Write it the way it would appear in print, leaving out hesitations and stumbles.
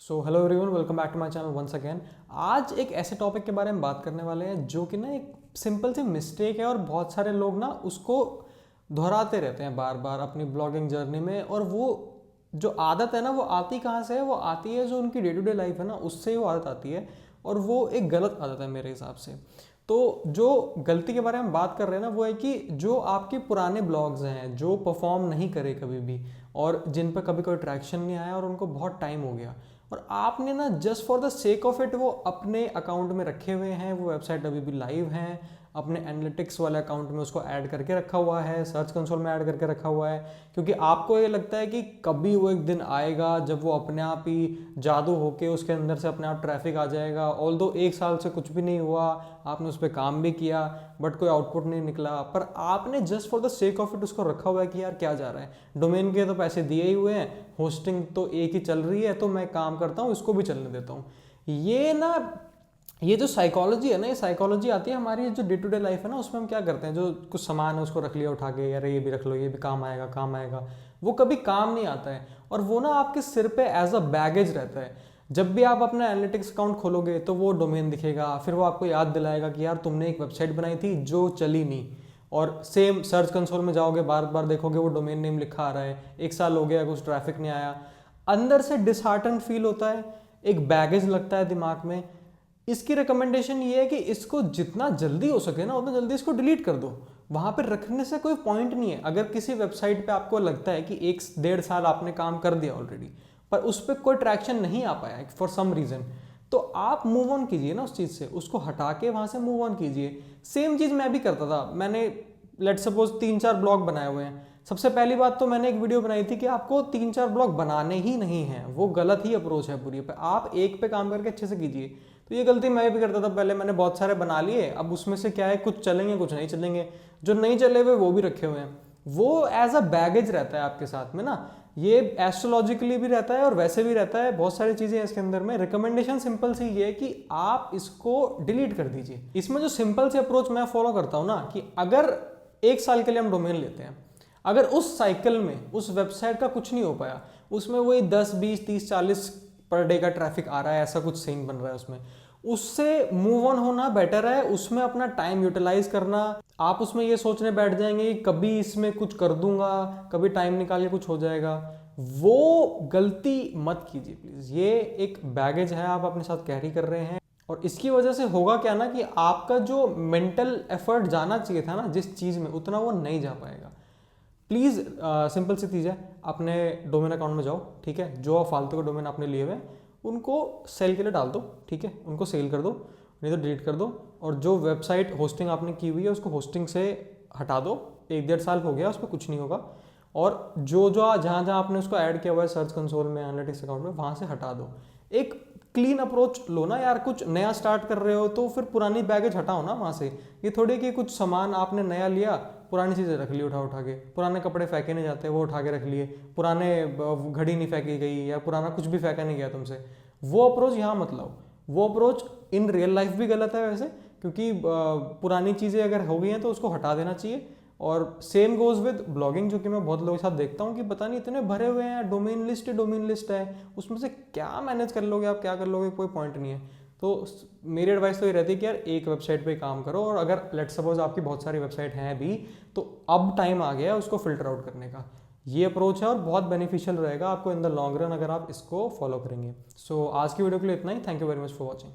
So hello everyone, welcome back to my channel once again. आज एक ऐसे topic के बारे में बात करने वाले हैं जो कि ना एक सिंपल सी मिस्टेक है और बहुत सारे लोग ना उसको दोहराते रहते हैं बार बार अपनी ब्लॉगिंग जर्नी में। और वो जो आदत है ना, वो आती कहाँ से है? वो आती है जो उनकी डे टू डे लाइफ है ना, उससे ही वो आदत आती है। और वो एक गलत आदत है मेरे हिसाब से। तो जो गलती के बारे में बात कर रहे हैं ना, वो है कि जो आपके पुराने ब्लॉग्स हैं जो परफॉर्म नहीं करे कभी भी, और जिन पर कभी कोई ट्रैक्शन नहीं आया और उनको बहुत टाइम हो गया, और आपने ना just for the sake of it वो अपने अकाउंट में रखे हुए हैं, वो वेबसाइट अभी भी लाइव हैं, अपने एनालिटिक्स वाले अकाउंट में उसको ऐड करके रखा हुआ है, सर्च कंसोल में ऐड करके रखा हुआ है, क्योंकि आपको ये लगता है कि कभी वो एक दिन आएगा जब वो अपने आप ही जादू होके उसके अंदर से अपने आप ट्रैफिक आ जाएगा। ऑल्दो एक साल से कुछ भी नहीं हुआ, आपने उस पर काम भी किया बट कोई आउटपुट नहीं निकला, पर आपने just for the sake of it उसको रखा हुआ है कि यार क्या जा रहा है, डोमेन के तो पैसे दिए ही हुए हैं, होस्टिंग तो एक ही चल रही है, तो मैं काम करता हूँ, इसको भी चलने देता हूँ। ये जो साइकोलॉजी है ना, ये साइकोलॉजी आती है हमारी जो डे टू डे लाइफ है ना, उसमें हम क्या करते हैं, जो कुछ सामान है उसको रख लिया उठा के, यार ये भी रख लो, ये भी काम आएगा काम आएगा। वो कभी काम नहीं आता है, और वो ना आपके सिर पे एज अ बैगेज रहता है। जब भी आप अपना एनालिटिक्स अकाउंट खोलोगे तो वो डोमेन दिखेगा, फिर वो आपको याद दिलाएगा कि यार तुमने एक वेबसाइट बनाई थी जो चली नहीं। और सेम सर्च कंसोल में जाओगे, बार बार देखोगे वो डोमेन नेम लिखा आ रहा है, एक साल हो गया कुछ ट्रैफिक नहीं आया, अंदर से डिसहार्टन फील होता है, एक बैगेज लगता है दिमाग में। इसकी रिकमेंडेशन ये है कि इसको जितना जल्दी हो सके ना, उतना जल्दी इसको डिलीट कर दो। वहां पर रखने से कोई पॉइंट नहीं है। अगर किसी वेबसाइट पे आपको लगता है कि 1-1.5 साल आपने काम कर दिया ऑलरेडी, पर उस पर कोई ट्रैक्शन नहीं आ पाया फॉर सम रीजन, तो आप मूव ऑन कीजिए ना उस चीज़ से, उसको हटा के वहां से मूव ऑन कीजिए। सेम चीज़ मैं भी करता था। मैंने लेट सपोज 3-4 ब्लॉग बनाए हुए हैं। सबसे पहली बात तो मैंने एक वीडियो बनाई थी कि आपको 3-4 ब्लॉग बनाने ही नहीं है, वो गलत ही अप्रोच है पूरी पे। आप एक पे काम करके अच्छे से कीजिए। तो ये गलती मैं भी करता था पहले। मैंने बहुत सारे बना लिए, अब उसमें से क्या है, कुछ चलेंगे कुछ नहीं चलेंगे, जो नहीं चले हुए वो भी रखे हुए हैं। वो एज अ बैगेज रहता है आपके साथ में ना। ये एस्ट्रोलॉजिकली भी रहता है और वैसे भी रहता है, बहुत सारी चीजें हैं इसके अंदर में। रिकमेंडेशन सिंपल सी ये है कि आप इसको डिलीट कर दीजिए। इसमें जो सिंपल सी अप्रोच मैं फॉलो करता हूँ ना, कि अगर 1 साल के लिए हम डोमेन लेते हैं, अगर उस साइकिल में उस वेबसाइट का कुछ नहीं हो पाया, उसमें वही 10-20-30-40 पर डे का ट्रैफिक आ रहा है, ऐसा कुछ सीन बन रहा है उसमें, उससे मूव ऑन होना बेटर है। उसमें अपना टाइम यूटिलाइज करना। आप उसमें ये सोचने बैठ जाएंगे कि कभी इसमें कुछ कर दूंगा, कभी टाइम निकाल के कुछ हो जाएगा, वो गलती मत कीजिए प्लीज। ये एक बैगेज है, आप अपने साथ कैरी कर रहे हैं, और इसकी वजह से होगा क्या ना, कि आपका जो मेंटल एफर्ट जाना चाहिए था ना जिस चीज में, उतना वो नहीं जा पाएगा। प्लीज़ सिंपल सी चीज़ है, अपने डोमेन अकाउंट में जाओ, ठीक है, जो फालतू के डोमेन आपने लिए हुए हैं उनको सेल के लिए डाल दो, ठीक है, उनको सेल कर दो, नहीं तो डिलीट कर दो। और जो वेबसाइट होस्टिंग आपने की हुई है उसको होस्टिंग से हटा दो। 1-1.5 साल हो गया, उस पर कुछ नहीं होगा। और जो जो जहाँ जहाँ आपने उसको ऐड किया हुआ है सर्च कंसोल में, एनालिटिक्स अकाउंट में, वहाँ से हटा दो। एक क्लीन अप्रोच लो ना यार। कुछ नया स्टार्ट कर रहे हो तो फिर पुरानी बैगेज हटाओ ना वहाँ से। ये थोड़ी कि कुछ सामान आपने नया लिया, पुरानी चीज़ें रख ली उठा उठा के, पुराने कपड़े फेंके नहीं जाते वो उठा के रख लिए, पुराने घड़ी नहीं फेंकी गई, या पुराना कुछ भी फेंका नहीं गया तुमसे, वो अप्रोच यहाँ मत लाओ। वो अप्रोच इन रियल लाइफ भी गलत है वैसे, क्योंकि पुरानी चीज़ें अगर हो गई हैं तो उसको हटा देना चाहिए। और सेम गोज विद ब्लॉगिंग, जो कि मैं बहुत लोगों के साथ देखता हूँ कि पता नहीं इतने भरे हुए हैं, डोमेन लिस्ट है, उसमें से क्या मैनेज कर लोगे आप, क्या कर लोगे, कोई पॉइंट नहीं है। तो मेरी एडवाइस तो ये रहती है कि यार एक वेबसाइट पे काम करो, और अगर लेट सपोज आपकी बहुत सारी वेबसाइट हैं भी, तो अब टाइम आ गया है उसको फिल्टर आउट करने का। ये अप्रोच है और बहुत बेनिफिशियल रहेगा आपको इन द लॉन्ग रन, अगर आप इसको फॉलो करेंगे। सो आज की वीडियो के लिए इतना ही। Thank you very much for watching.